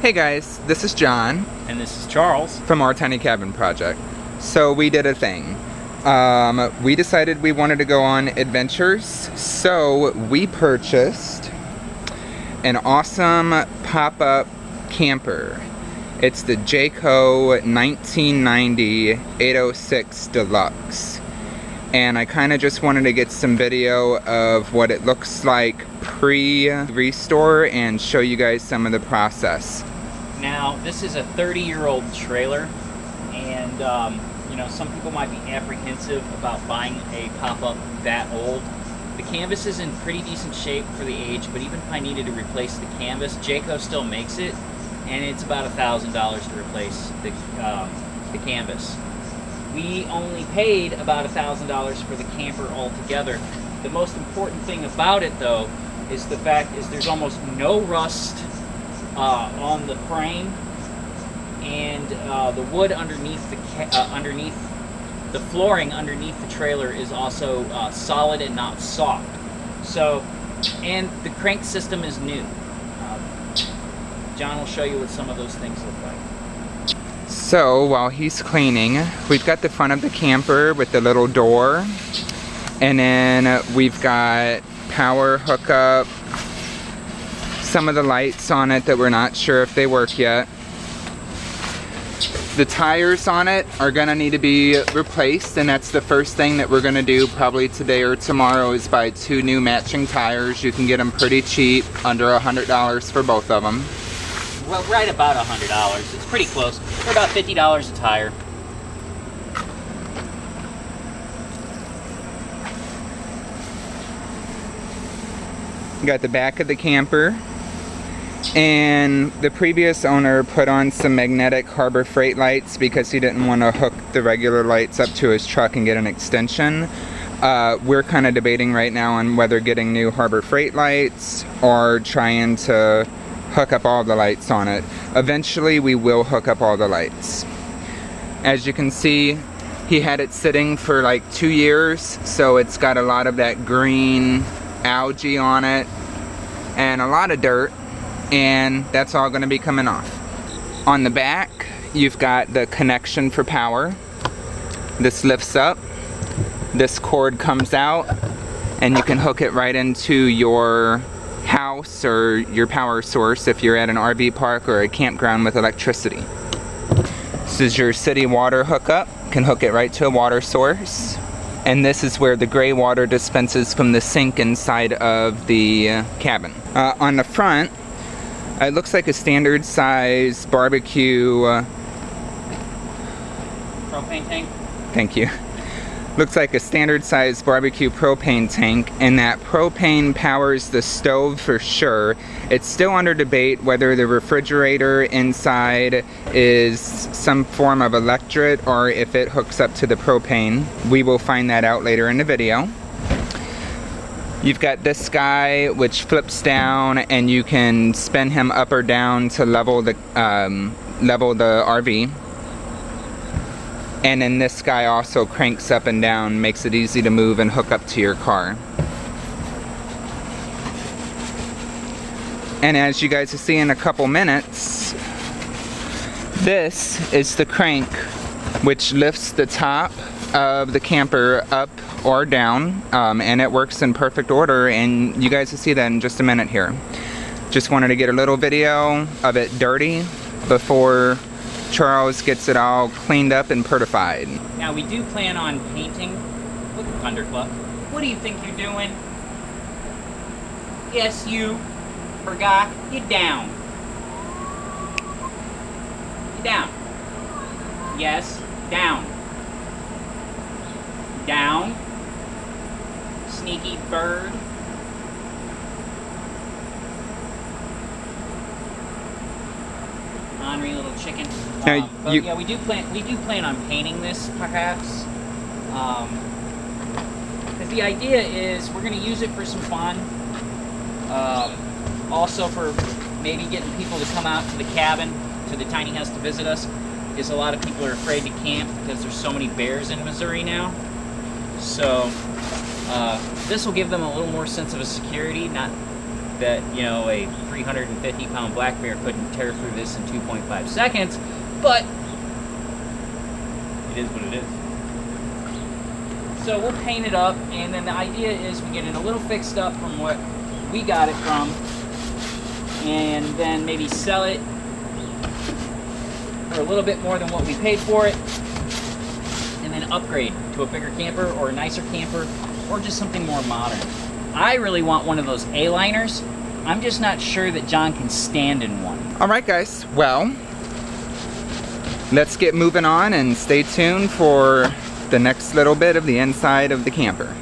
Hey guys, this is John. And this is Charles. From Our Tiny Cabin Project. So we did a thing. We decided we wanted to go on adventures, so we purchased an awesome pop-up camper. It's the Jayco 1990 806 Deluxe. And I kind of just wanted to get some video of what it looks like pre-restore and show you guys some of the process. Now, this is a 30-year-old trailer, and you know, some people might be apprehensive about buying a pop-up that old. The canvas is in pretty decent shape for the age, but even if I needed to replace the canvas, Jayco still makes it, and it's about $1,000 to replace the canvas. We only paid about $1,000 for the camper altogether. The most important thing about it, though, is the fact is there's almost no rust on the frame, and the wood underneath the flooring underneath the trailer is also solid and not soft. So, and the crank system is new. John will show you what some of those things look like. So while he's cleaning, we've got the front of the camper with the little door, and then we've got power hookup, some of the lights on it that we're not sure if they work yet. The tires on it are gonna need to be replaced, and that's the first thing that we're gonna do probably today or tomorrow is buy 2 new matching tires. You can get them pretty cheap, under $100 for both of them. Well, right about $100. It's pretty close. They're about $50 a tire. Got the back of the camper, and the previous owner put on some magnetic Harbor Freight lights because he didn't want to hook the regular lights up to his truck and get an extension. We're kind of debating right now on whether getting new Harbor Freight lights or trying to hook up all the lights on it. Eventually we will hook up all the lights. As you can see, he had it sitting for like 2 years, so it's got a lot of that green algae on it and a lot of dirt, and that's all going to be coming off. On the back, you've got the connection for power. This lifts up, this cord comes out, and you can hook it right into your house or your power source if you're at an RV park or a campground with electricity. This is your city water hookup. You can hook it right to a water source. And this is where the gray water dispenses from the sink inside of the cabin. On the front, it looks like a standard size barbecue propane tank. Thank you. Looks like a standard size barbecue propane tank, and that propane powers the stove for sure. It's still under debate whether the refrigerator inside is some form of electric or if it hooks up to the propane. We will find that out later in the video. You've got this guy which flips down, and you can spin him up or down to level the RV. And then this guy also cranks up and down, makes it easy to move and hook up to your car. And as you guys will see in a couple minutes, this is the crank which lifts the top of the camper up or down, and it works in perfect order, and you guys will see that in just a minute here. Just wanted to get a little video of it dirty before Charles gets it all cleaned up and certified. Now, we do plan on painting. Look at Thundercluck. What do you think you're doing? Yes, you forgot. Get down. Get down. Yes, down. Down. Sneaky bird. Ornery little chicken. But yeah, we do plan on painting this, perhaps. Because the idea is we're going to use it for some fun. Also for maybe getting people to come out to the cabin, to the tiny house to visit us. Because a lot of people are afraid to camp because there's so many bears in Missouri now. So this will give them a little more sense of a security, not that, you know, a 350-pound black bear couldn't tear through this in 2.5 seconds, but it is what it is. So we'll paint it up, and then the idea is we get it a little fixed up from what we got it from, and then maybe sell it for a little bit more than what we paid for it, and then upgrade to a bigger camper or a nicer camper or just something more modern. I really want one of those A-liners. I'm just not sure that John can stand in one. All right, guys. Well, let's get moving on and stay tuned for the next little bit of the inside of the camper.